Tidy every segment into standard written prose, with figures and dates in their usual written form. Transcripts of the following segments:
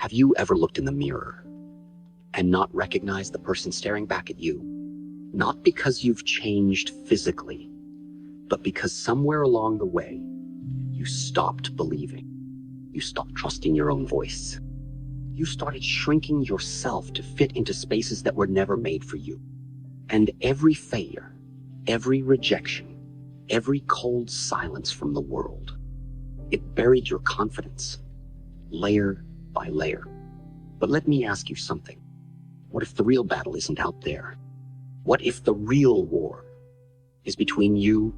Have you ever looked in the mirror and not recognized the person staring back at you? Not because you've changed physically, but because somewhere along the way, you stopped believing. You stopped trusting your own voice. You started shrinking yourself to fit into spaces that were never made for you. And every failure, every rejection, every cold silence from the world, it buried your confidence, layer by layer. But let me ask you something. What if the real battle isn't out there? What if the real war is between you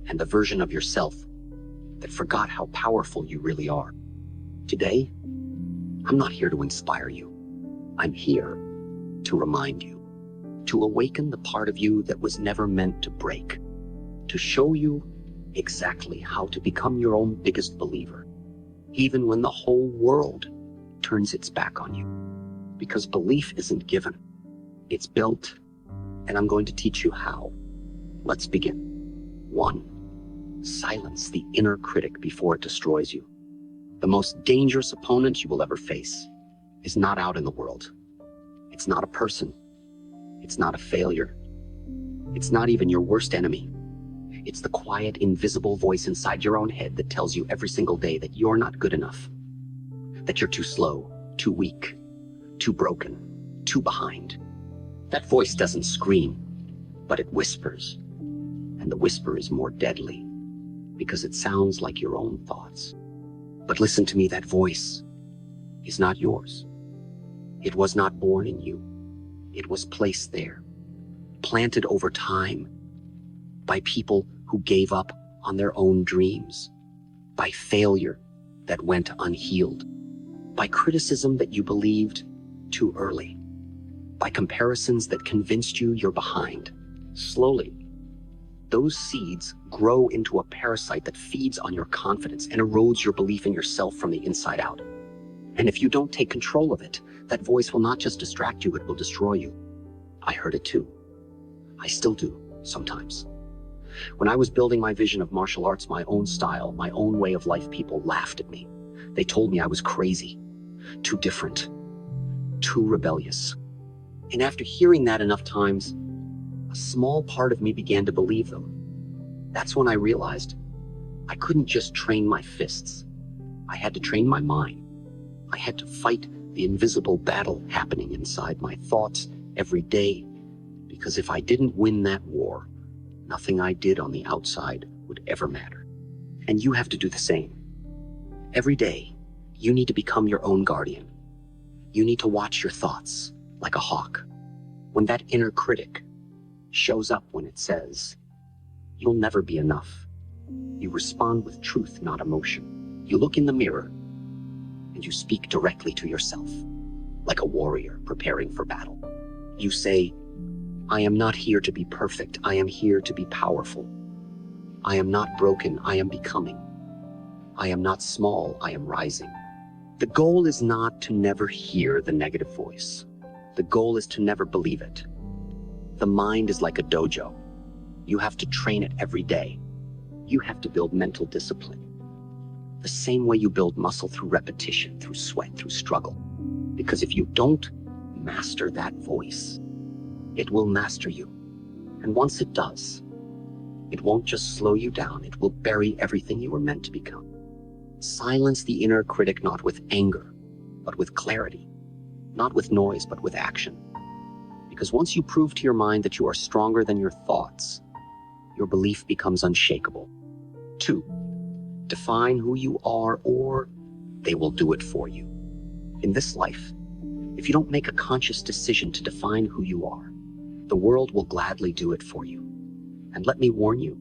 and the version of yourself that forgot how powerful you really are? Today, I'm not here to inspire you. I'm here to remind you, to awaken the part of you that was never meant to break, to show you exactly how to become your own biggest believer, even when the whole world turns its back on you. Because belief isn't given, it's built, and I'm going to teach you how. Let's begin. 1. Silence the inner critic before it destroys you. The most dangerous opponent you will ever face is not out in the world. It's not a person. It's not a failure. It's not even your worst enemy. It's the quiet, invisible voice inside your own head that tells you every single day that you're not good enough, that you're too slow, too weak, too broken, too behind. That voice doesn't scream, but it whispers. And the whisper is more deadly because it sounds like your own thoughts. But listen to me, that voice is not yours. It was not born in you. It was placed there, planted over time by people who gave up on their own dreams, by failure that went unhealed, by criticism that you believed too early, by comparisons that convinced you you're behind. Slowly, those seeds grow into a parasite that feeds on your confidence and erodes your belief in yourself from the inside out. And if you don't take control of it, that voice will not just distract you, it will destroy you. I heard it too. I still do, sometimes. When I was building my vision of martial arts, my own style, my own way of life, people laughed at me. They told me I was crazy, too different, too rebellious. And after hearing that enough times, a small part of me began to believe them. That's when I realized I couldn't just train my fists. I had to train my mind. I had to fight the invisible battle happening inside my thoughts every day, because if I didn't win that war, nothing I did on the outside would ever matter. And you have to do the same. Every day, you need to become your own guardian. You need to watch your thoughts like a hawk. When that inner critic shows up when it says, "You'll never be enough," you respond with truth, not emotion. You look in the mirror and you speak directly to yourself, like a warrior preparing for battle. You say, "I am not here to be perfect. I am here to be powerful. I am not broken. I am becoming. I am not small. I am rising." The goal is not to never hear the negative voice. The goal is to never believe it. The mind is like a dojo. You have to train it every day. You have to build mental discipline. The same way you build muscle, through repetition, through sweat, through struggle. Because if you don't master that voice, it will master you. And once it does, it won't just slow you down, it will bury everything you were meant to become. Silence the inner critic, not with anger, but with clarity. Not with noise, but with action. Because once you prove to your mind that you are stronger than your thoughts, your belief becomes unshakable. 2, define who you are, or they will do it for you. In this life, if you don't make a conscious decision to define who you are, the world will gladly do it for you. And let me warn you,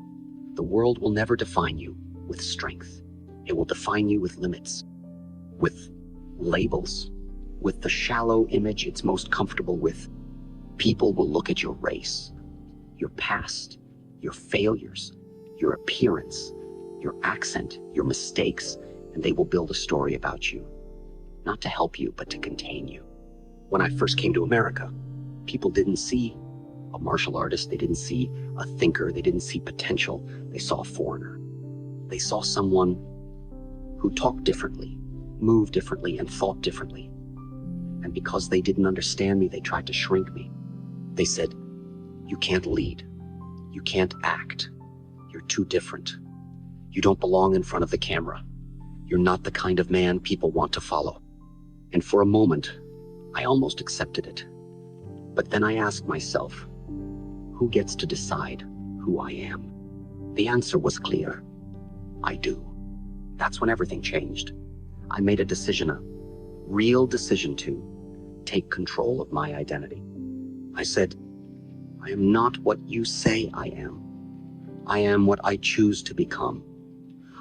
the world will never define you with strength. It will define you with limits, with labels, with the shallow image it's most comfortable with. People will look at your race, your past, your failures, your appearance, your accent, your mistakes, and they will build a story about you. Not to help you, but to contain you. When I first came to America, people didn't see a martial artist, they didn't see a thinker, they didn't see potential, they saw a foreigner. They saw someone who talked differently, moved differently, and thought differently. And because they didn't understand me, they tried to shrink me. They said, "You can't lead. You can't act. You're too different. You don't belong in front of the camera. You're not the kind of man people want to follow." And for a moment, I almost accepted it. But then I asked myself, who gets to decide who I am? The answer was clear. I do. That's when everything changed. I made a decision, a real decision to take control of my identity. I said, I am not what you say I am. I am what I choose to become.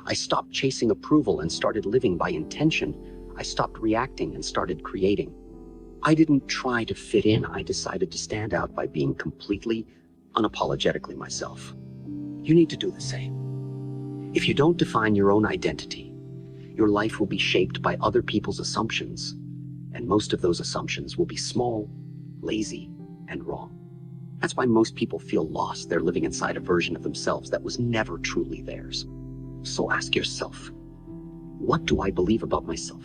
I stopped chasing approval and started living by intention. I stopped reacting and started creating. I didn't try to fit in. I decided to stand out by being completely, unapologetically myself. You need to do the same. If you don't define your own identity, your life will be shaped by other people's assumptions, and most of those assumptions will be small, lazy, and wrong. That's why most people feel lost. They're living inside a version of themselves that was never truly theirs. So ask yourself, what do I believe about myself?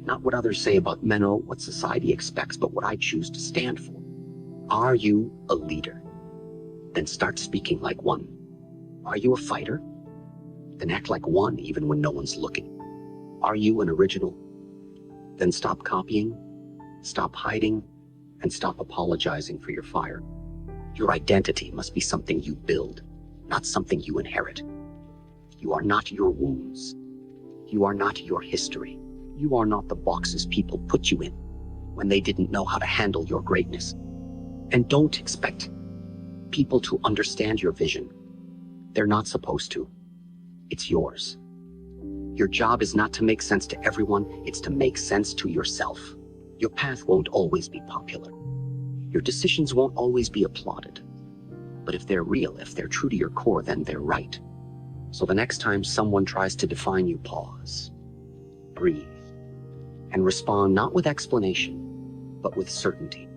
Not what others say about men or what society expects, but what I choose to stand for. Are you a leader? Then start speaking like one. Are you a fighter? Then act like one even when no one's looking. Are you an original? Then stop copying, stop hiding, and stop apologizing for your fire. Your identity must be something you build, not something you inherit. You are not your wounds. You are not your history. You are not the boxes people put you in when they didn't know how to handle your greatness. And don't expect people to understand your vision. They're not supposed to. It's yours. Your job is not to make sense to everyone, it's to make sense to yourself. Your path won't always be popular. Your decisions won't always be applauded. But if they're real, if they're true to your core, then they're right. So the next time someone tries to define you, pause, breathe, and respond not with explanation, but with certainty.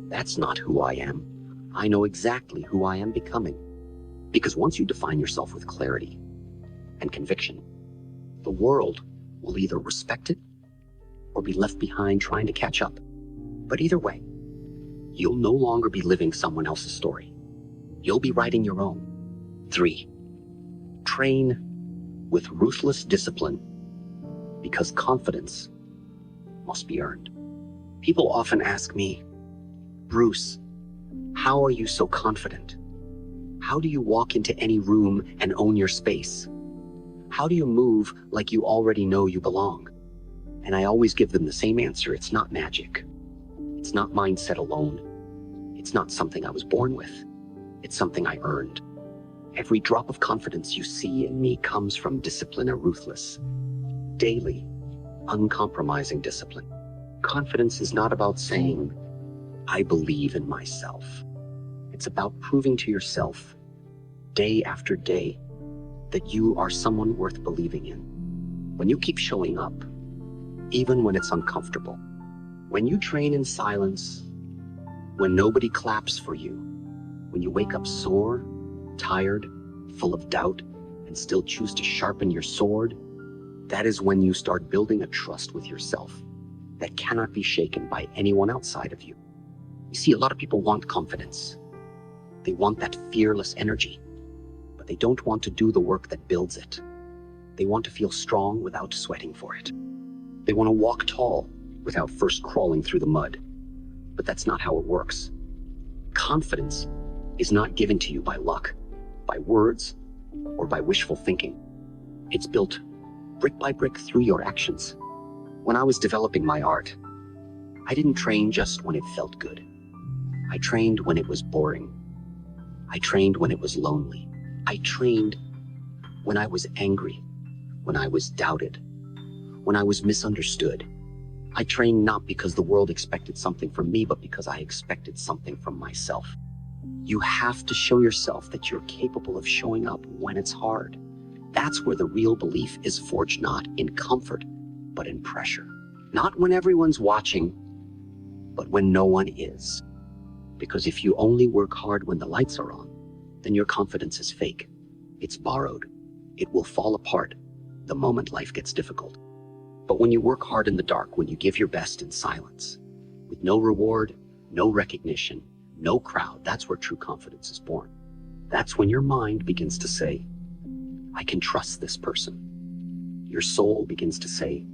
That's not who I am. I know exactly who I am becoming. Because once you define yourself with clarity and conviction, the world will either respect it or be left behind trying to catch up. But either way, you'll no longer be living someone else's story. You'll be writing your own. 3. Train with ruthless discipline, because confidence must be earned. People often ask me, Bruce, how are you so confident? How do you walk into any room and own your space? How do you move like you already know you belong? And I always give them the same answer. It's not magic. It's not mindset alone. It's not something I was born with. It's something I earned. Every drop of confidence you see in me comes from discipline, a ruthless, daily, uncompromising discipline. Confidence is not about saying, I believe in myself. It's about proving to yourself, day after day, that you are someone worth believing in. When you keep showing up, even when it's uncomfortable, when you train in silence, when nobody claps for you, when you wake up sore, tired, full of doubt, and still choose to sharpen your sword, that is when you start building a trust with yourself that cannot be shaken by anyone outside of you. You see, a lot of people want confidence. They want that fearless energy, but they don't want to do the work that builds it. They want to feel strong without sweating for it. They want to walk tall without first crawling through the mud. But that's not how it works. Confidence is not given to you by luck, by words, or by wishful thinking. It's built brick by brick through your actions. When I was developing my art, I didn't train just when it felt good. I trained when it was boring. I trained when it was lonely. I trained when I was angry, when I was doubted, when I was misunderstood. I trained not because the world expected something from me, but because I expected something from myself. You have to show yourself that you're capable of showing up when it's hard. That's where the real belief is forged, not in comfort, but in pressure. Not when everyone's watching, but when no one is. Because if you only work hard when the lights are on, then your confidence is fake. It's borrowed. It will fall apart the moment life gets difficult. But when you work hard in the dark, when you give your best in silence, with no reward, no recognition, no crowd, that's where true confidence is born. That's when your mind begins to say, I can trust this person. Your soul begins to say,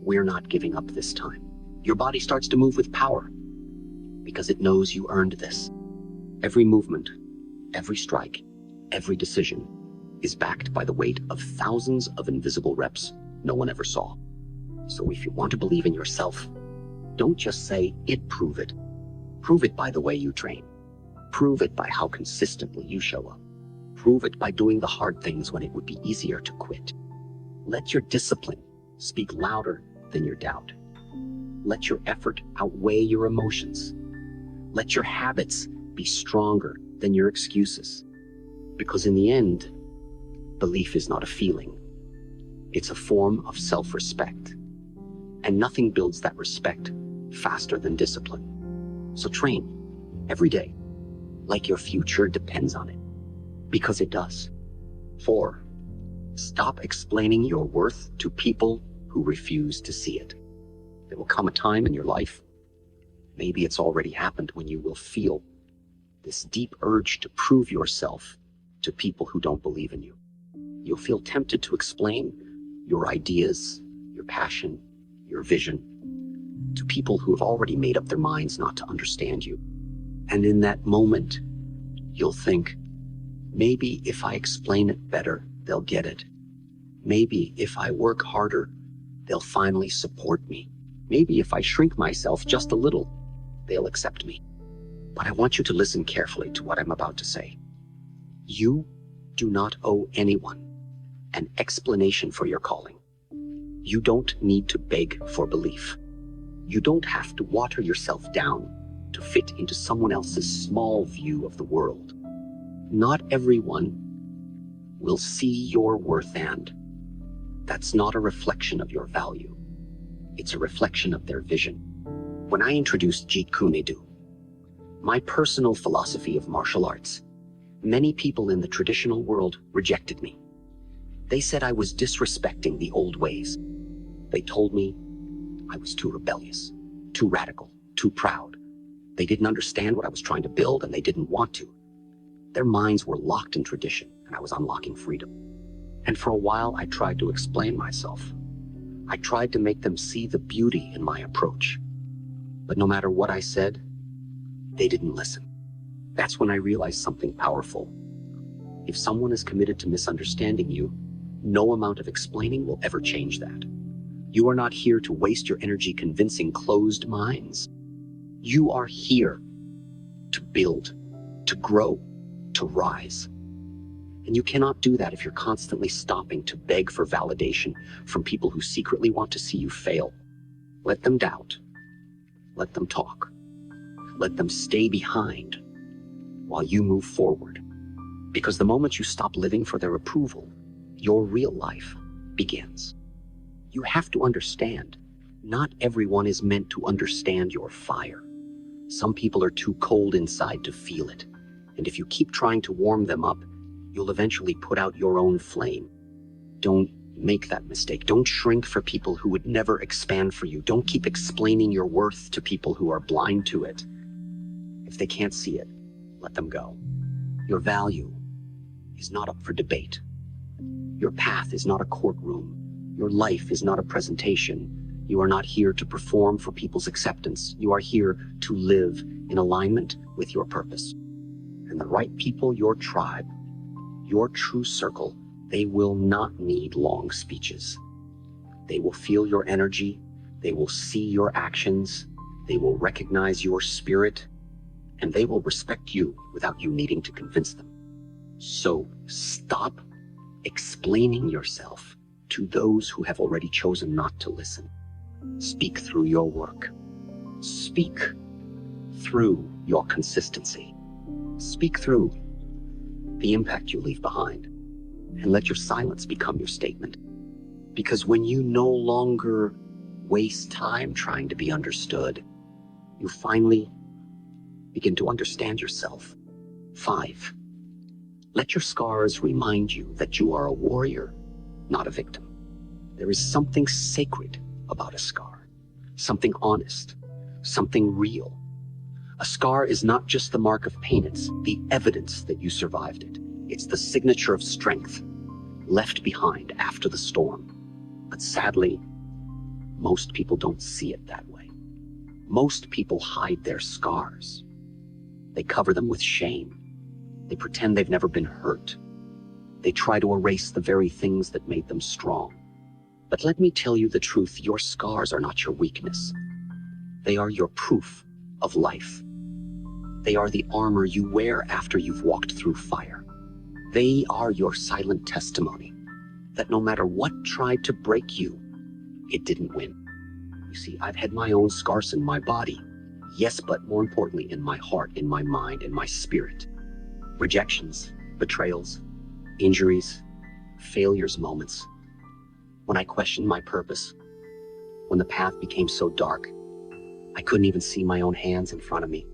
we're not giving up this time. Your body starts to move with power because it knows you earned this. Every movement, every strike, every decision is backed by the weight of thousands of invisible reps no one ever saw. So if you want to believe in yourself, don't just say it, prove it. Prove it by the way you train. Prove it by how consistently you show up. Prove it by doing the hard things when it would be easier to quit. Let your discipline speak louder than your doubt. Let your effort outweigh your emotions. Let your habits be stronger than your excuses. Because in the end, belief is not a feeling. It's a form of self-respect. And nothing builds that respect faster than discipline. So train every day like your future depends on it, because it does. 4, stop explaining your worth to people who refuse to see it. There will come a time in your life, maybe it's already happened, when you will feel this deep urge to prove yourself to people who don't believe in you. You'll feel tempted to explain your ideas, your passion, your vision to people who have already made up their minds not to understand you. And in that moment, you'll think, maybe if I explain it better, they'll get it. Maybe if I work harder, they'll finally support me. Maybe if I shrink myself just a little, they'll accept me. But I want you to listen carefully to what I'm about to say. You do not owe anyone an explanation for your calling. You don't need to beg for belief. You don't have to water yourself down to fit into someone else's small view of the world. Not everyone will see your worth, and that's not a reflection of your value. It's a reflection of their vision. When I introduced Jeet Kune Do, my personal philosophy of martial arts, many people in the traditional world rejected me. They said I was disrespecting the old ways. They told me I was too rebellious, too radical, too proud. They didn't understand what I was trying to build, and they didn't want to. Their minds were locked in tradition, and I was unlocking freedom. And for a while, I tried to explain myself. I tried to make them see the beauty in my approach. But no matter what I said, they didn't listen. That's when I realized something powerful. If someone is committed to misunderstanding you, no amount of explaining will ever change that. You are not here to waste your energy convincing closed minds. You are here to build, to grow, to rise. And you cannot do that if you're constantly stopping to beg for validation from people who secretly want to see you fail. Let them doubt. Let them talk. Let them stay behind while you move forward. Because the moment you stop living for their approval, your real life begins. You have to understand, not everyone is meant to understand your fire. Some people are too cold inside to feel it. And if you keep trying to warm them up, you'll eventually put out your own flame. Don't make that mistake. Don't shrink for people who would never expand for you. Don't keep explaining your worth to people who are blind to it. If they can't see it, let them go. Your value is not up for debate. Your path is not a courtroom. Your life is not a presentation. You are not here to perform for people's acceptance. You are here to live in alignment with your purpose. And the right people, your tribe, your true circle, they will not need long speeches. They will feel your energy. They will see your actions. They will recognize your spirit. And they will respect you without you needing to convince them. So stop explaining yourself to those who have already chosen not to listen. Speak through your work. Speak through your consistency. Speak through the impact you leave behind, and let your silence become your statement. Because when you no longer waste time trying to be understood, you finally begin to understand yourself. 5, let your scars remind you that you are a warrior, not a victim. There is something sacred about a scar, something honest, something real. A scar is not just the mark of pain, it's the evidence that you survived it. It's the signature of strength left behind after the storm. But sadly, most people don't see it that way. Most people hide their scars. They cover them with shame. They pretend they've never been hurt. They try to erase the very things that made them strong. But let me tell you the truth, your scars are not your weakness. They are your proof of life. They are the armor you wear after you've walked through fire. They are your silent testimony that no matter what tried to break you, it didn't win. You see, I've had my own scars in my body. Yes, but more importantly, in my heart, in my mind, in my spirit. Rejections, betrayals, injuries, failures, moments. When I questioned my purpose, when the path became so dark, I couldn't even see my own hands in front of me.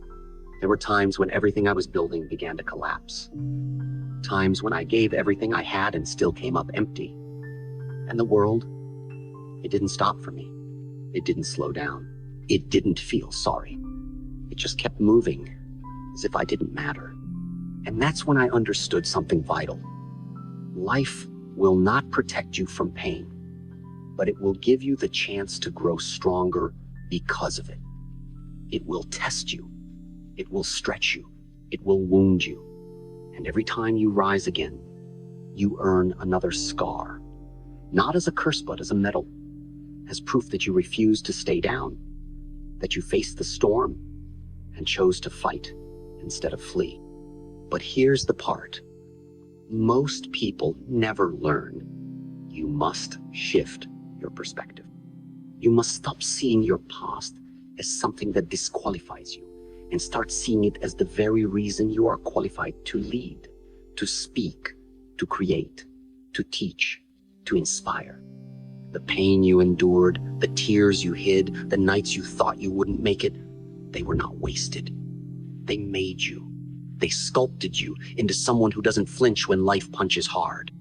There were times when everything I was building began to collapse. Times when I gave everything I had and still came up empty. And the world, it didn't stop for me. It didn't slow down. It didn't feel sorry. It just kept moving as if I didn't matter. And that's when I understood something vital. Life will not protect you from pain, but it will give you the chance to grow stronger because of it. It will test you. It will stretch you. It will wound you. And every time you rise again, you earn another scar. Not as a curse, but as a medal. As proof that you refused to stay down. That you faced the storm and chose to fight instead of flee. But here's the part. Most people never learn. You must shift your perspective. You must stop seeing your past as something that disqualifies you and start seeing it as the very reason you are qualified to lead, to speak, to create, to teach, to inspire. The pain you endured, the tears you hid, the nights you thought you wouldn't make it, they were not wasted. They made you. They sculpted you into someone who doesn't flinch when life punches hard.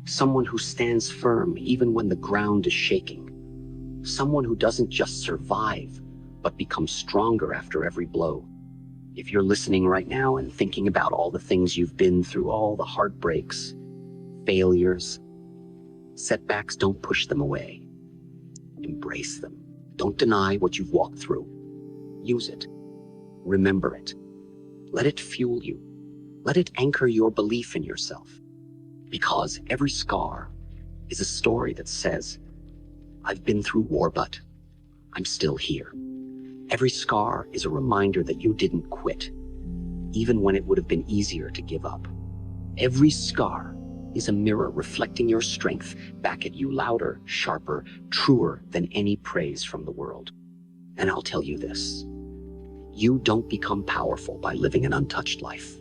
Someone who stands firm even when the ground is shaking. Someone who doesn't just survive, but becomes stronger after every blow. If you're listening right now and thinking about all the things you've been through, all the heartbreaks, failures, setbacks, don't push them away. Embrace them. Don't deny what you've walked through. Use it. Remember it. Let it fuel you. Let it anchor your belief in yourself. Because every scar is a story that says, I've been through war, but I'm still here. Every scar is a reminder that you didn't quit, even when it would have been easier to give up. Every scar is a mirror reflecting your strength back at you louder, sharper, truer than any praise from the world. And I'll tell you this, you don't become powerful by living an untouched life.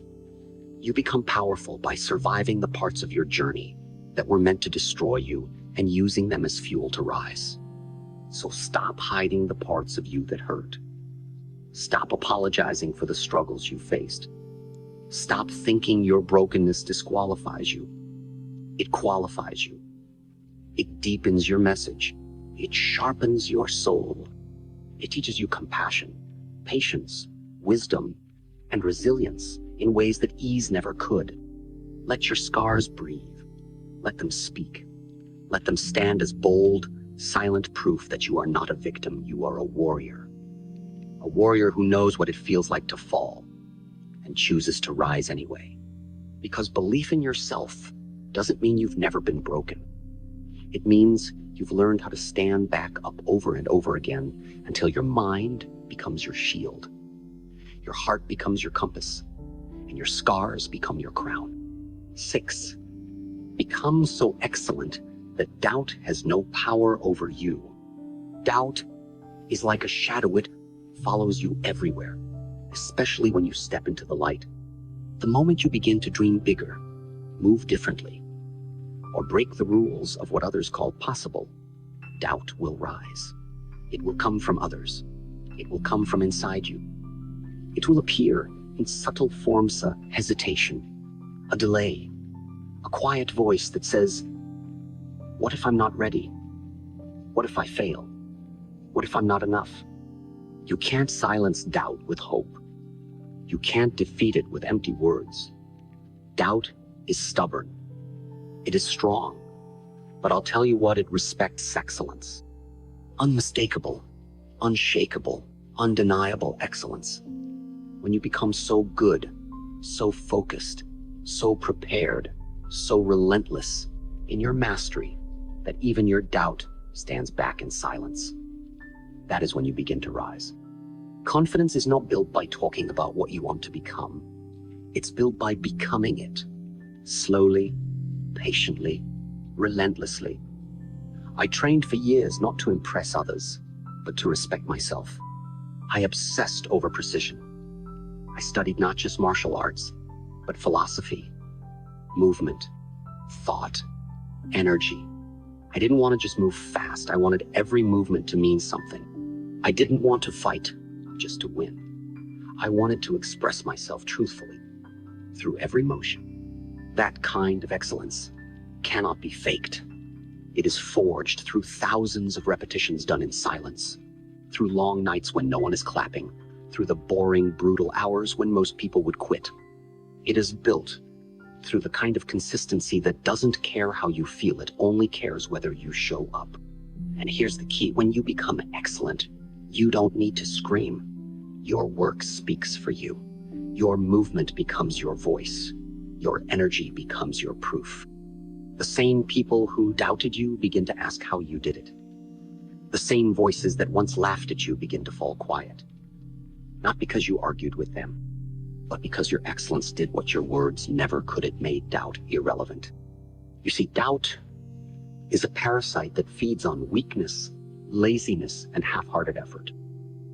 You become powerful by surviving the parts of your journey that were meant to destroy you and using them as fuel to rise. So stop hiding the parts of you that hurt. Stop apologizing for the struggles you faced. Stop thinking your brokenness disqualifies you. It qualifies you. It deepens your message. It sharpens your soul. It teaches you compassion, patience, wisdom, and resilience in ways that ease never could. Let your scars breathe. Let them speak. Let them stand as bold, silent proof that you are not a victim, you are a warrior. A warrior who knows what it feels like to fall and chooses to rise anyway. Because belief in yourself doesn't mean you've never been broken. It means you've learned how to stand back up over and over again until your mind becomes your shield. Your heart becomes your compass, and your scars become your crown. 6, become so excellent that doubt has no power over you. Doubt is like a shadow. It follows you everywhere, especially when you step into the light. The moment you begin to dream bigger, move differently, or break the rules of what others call possible, doubt will rise. It will come from others. It will come from inside you. It will appear in subtle forms of hesitation, a delay, a quiet voice that says, what if I'm not ready? What if I fail? What if I'm not enough? You can't silence doubt with hope. You can't defeat it with empty words. Doubt is stubborn. It is strong. But I'll tell you what, it respects excellence. Unmistakable, unshakable, undeniable excellence. When you become so good, so focused, so prepared, so relentless in your mastery that even your doubt stands back in silence, that is when you begin to rise. Confidence is not built by talking about what you want to become. It's built by becoming it, slowly, patiently, relentlessly. I trained for years not to impress others, but to respect myself. I obsessed over precision. I studied not just martial arts, but philosophy, movement, thought, energy. I didn't want to just move fast. I wanted every movement to mean something. I didn't want to fight just to win. I wanted to express myself truthfully through every motion. That kind of excellence cannot be faked. It is forged through thousands of repetitions done in silence, through long nights when no one is clapping, through the boring, brutal hours when most people would quit. It is built through the kind of consistency that doesn't care how you feel, it only cares whether you show up. And here's the key: when you become excellent, you don't need to scream. Your work speaks for you. Your movement becomes your voice. Your energy becomes your proof. The same people who doubted you begin to ask how you did it. The same voices that once laughed at you begin to fall quiet. Not because you argued with them, but because your excellence did what your words never could. It made doubt irrelevant. You see, doubt is a parasite that feeds on weakness, laziness, and half-hearted effort.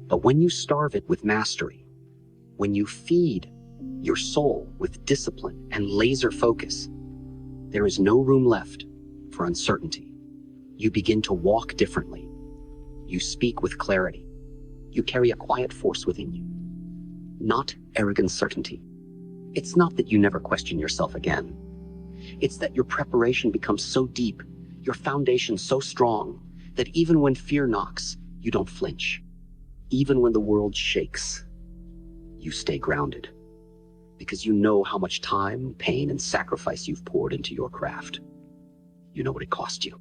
But when you starve it with mastery, when you feed your soul with discipline and laser focus, there is no room left for uncertainty. You begin to walk differently. You speak with clarity. You carry a quiet force within you, not arrogant certainty. It's not that you never question yourself again. It's that your preparation becomes so deep, your foundation so strong, that even when fear knocks, you don't flinch. Even when the world shakes, you stay grounded. Because you know how much time, pain, and sacrifice you've poured into your craft. You know what it cost you.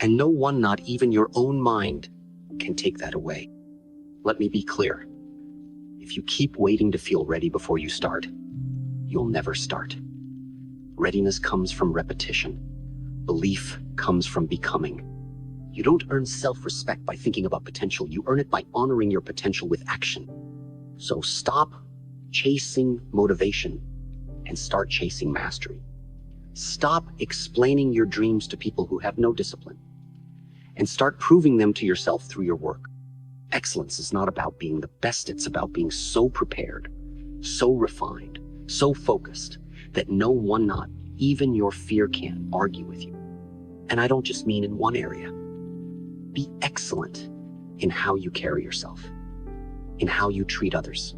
And no one, not even your own mind, can take that away. Let me be clear. If you keep waiting to feel ready before you start, you'll never start. Readiness comes from repetition. Belief comes from becoming. You don't earn self-respect by thinking about potential. You earn it by honoring your potential with action. So stop chasing motivation and start chasing mastery. Stop explaining your dreams to people who have no discipline and start proving them to yourself through your work. Excellence is not about being the best. It's about being so prepared, so refined, so focused that no one, not even your fear, can argue with you. And I don't just mean in one area. Be excellent in how you carry yourself, in how you treat others,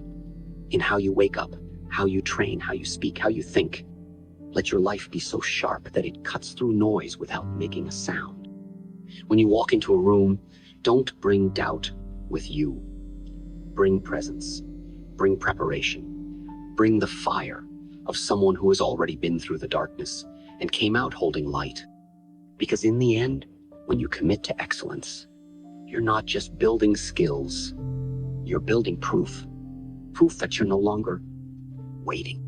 in how you wake up, how you train, how you speak, how you think. Let your life be so sharp that it cuts through noise without making a sound. When you walk into a room, don't bring doubt with you. Bring presence, bring preparation, bring the fire of someone who has already been through the darkness and came out holding light. Because in the end, when you commit to excellence, you're not just building skills, you're building proof. Proof that you're no longer waiting.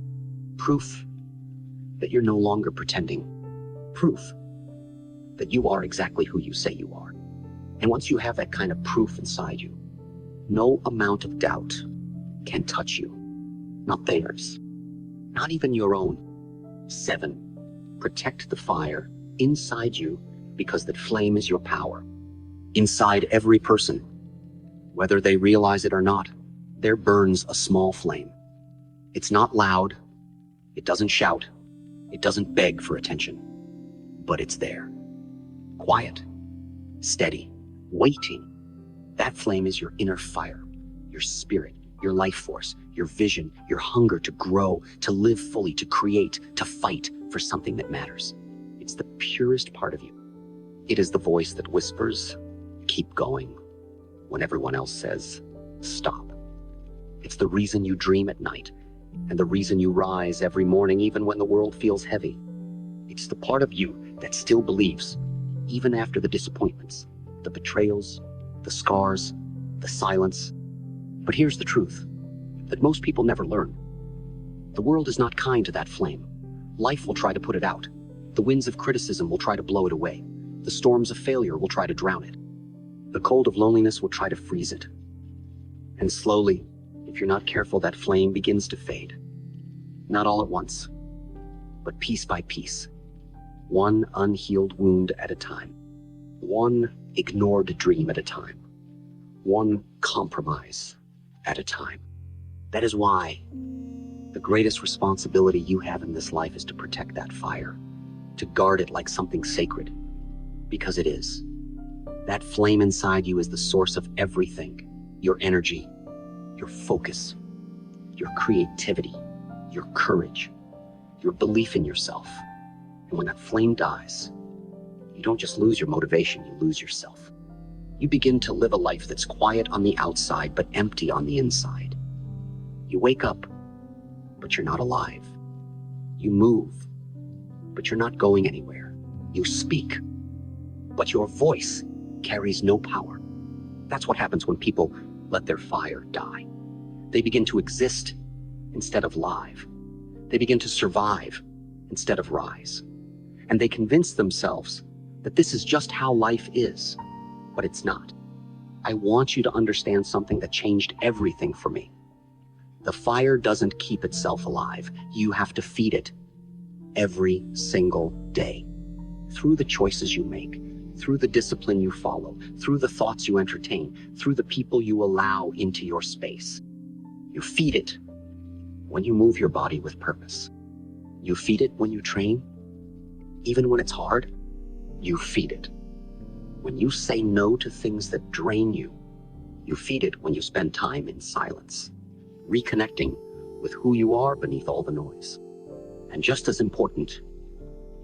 Proof that you're no longer pretending. Proof that you are exactly who you say you are. And once you have that kind of proof inside you, no amount of doubt can touch you. Not theirs. Not even your own. 7. Protect the fire inside you, because that flame is your power. Inside every person, whether they realize it or not, there burns a small flame. It's not loud. It doesn't shout. It doesn't beg for attention. But it's there. Quiet. Steady. Waiting. That flame is your inner fire, your spirit, your life force, your vision, your hunger to grow, to live fully, to create, to fight for something that matters. It's the purest part of you. It is the voice that whispers, keep going when everyone else says, stop. It's the reason you dream at night, and the reason you rise every morning even when the world feels heavy. It's the part of you that still believes, even after the disappointments, the betrayals, the scars, the silence. But here's the truth, that most people never learn. The world is not kind to that flame. Life will try to put it out. The winds of criticism will try to blow it away. The storms of failure will try to drown it. The cold of loneliness will try to freeze it. And slowly, if you're not careful, that flame begins to fade. Not all at once, but piece by piece. One unhealed wound at a time. One ignored dream at a time. One compromise at a time. That is why the greatest responsibility you have in this life is to protect that fire, to guard it like something sacred, because it is. That flame inside you is the source of everything. Your energy, your focus, your creativity, your courage, your belief in yourself. And when that flame dies, you don't just lose your motivation, you lose yourself. You begin to live a life that's quiet on the outside, but empty on the inside. You wake up, but you're not alive. You move, but you're not going anywhere. You speak, but your voice carries no power. That's what happens when people let their fire die. They begin to exist instead of live. They begin to survive instead of rise. And they convince themselves that this is just how life is, but it's not. I want you to understand something that changed everything for me. The fire doesn't keep itself alive. You have to feed it every single day. Through the choices you make, through the discipline you follow, through the thoughts you entertain, through the people you allow into your space. You feed it when you move your body with purpose. You feed it when you train, even when it's hard. You feed it when you say no to things that drain you. You feed it when you spend time in silence, reconnecting with who you are beneath all the noise. And just as important,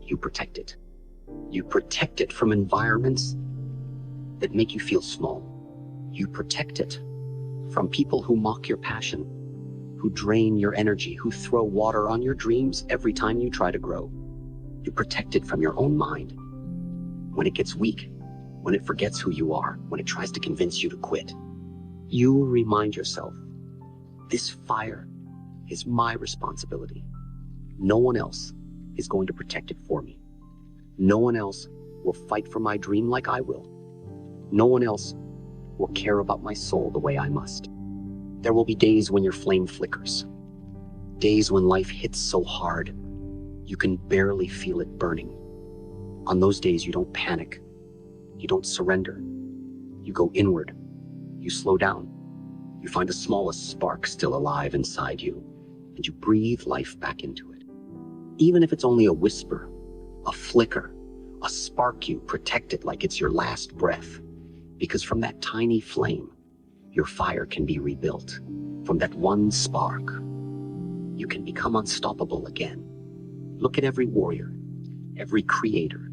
you protect it. You protect it from environments that make you feel small. You protect it from people who mock your passion, who drain your energy, who throw water on your dreams every time you try to grow. You protect it from your own mind when it gets weak, when it forgets who you are, when it tries to convince you to quit. You remind yourself, this fire is my responsibility. No one else is going to protect it for me. No one else will fight for my dream like I will. No one else will care about my soul the way I must. There will be days when your flame flickers. Days when life hits so hard, you can barely feel it burning. On those days, you don't panic. You don't surrender. You go inward. You slow down. You find the smallest spark still alive inside you, and you breathe life back into it. Even if it's only a whisper, a flicker, a spark, you protect it like it's your last breath. Because from that tiny flame, your fire can be rebuilt. From that one spark, you can become unstoppable again. Look at every warrior, every creator,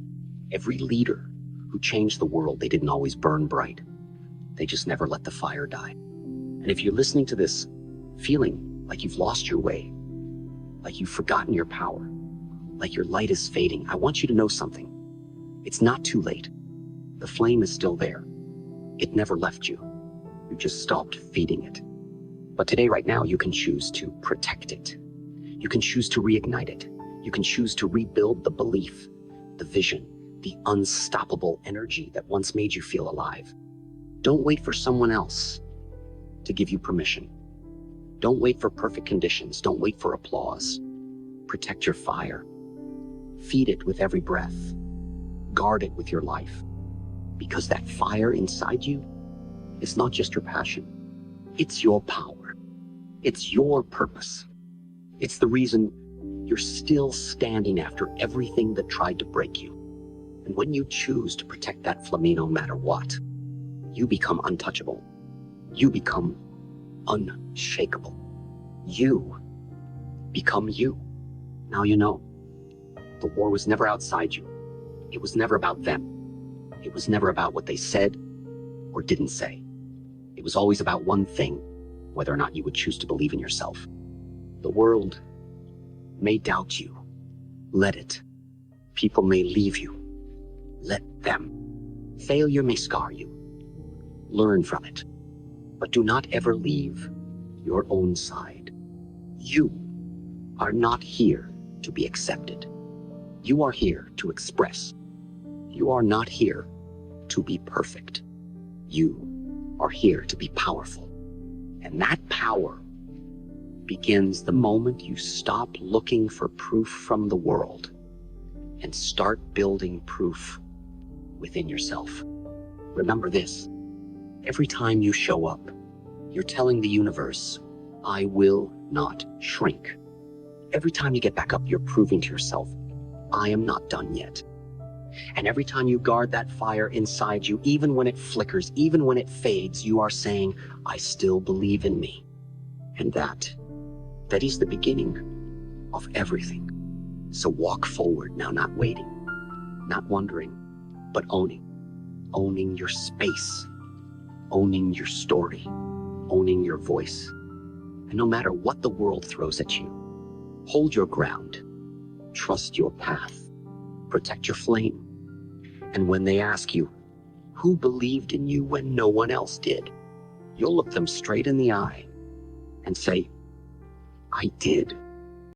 every leader who changed the world. They didn't always burn bright. They just never let the fire die. And if you're listening to this, feeling like you've lost your way, like you've forgotten your power, like your light is fading, I want you to know something. It's not too late. The flame is still there. It never left you. You just stopped feeding it. But today, right now, you can choose to protect it. You can choose to reignite it. You can choose to rebuild the belief, the vision, the unstoppable energy that once made you feel alive. Don't wait for someone else to give you permission. Don't wait for perfect conditions. Don't wait for applause. Protect your fire. Feed it with every breath. Guard it with your life. Because that fire inside you is not just your passion. It's your power. It's your purpose. It's the reason you're still standing after everything that tried to break you. And when you choose to protect that flame no matter what, you become untouchable. You become unshakable. You become you. Now you know. The war was never outside you. It was never about them. It was never about what they said, or didn't say. It was always about one thing, whether or not you would choose to believe in yourself. The world may doubt you. Let it. People may leave you. Let them. Failure may scar you. Learn from it. But do not ever leave your own side. You are not here to be accepted. You are here to express. You are not here to be perfect. You are here to be powerful. And that power begins the moment you stop looking for proof from the world and start building proof within yourself. Remember this: every time you show up, you're telling the universe, I will not shrink. Every time you get back up, you're proving to yourself, I am not done yet. And every time you guard that fire inside you, even when it flickers, even when it fades, you are saying, I still believe in me. And that is the beginning of everything. So walk forward now, not waiting, not wondering, but owning. Owning your space, owning your story, owning your voice. And no matter what the world throws at you, hold your ground, trust your path, protect your flame. And when they ask you, who believed in you when no one else did? You'll look them straight in the eye and say, I did.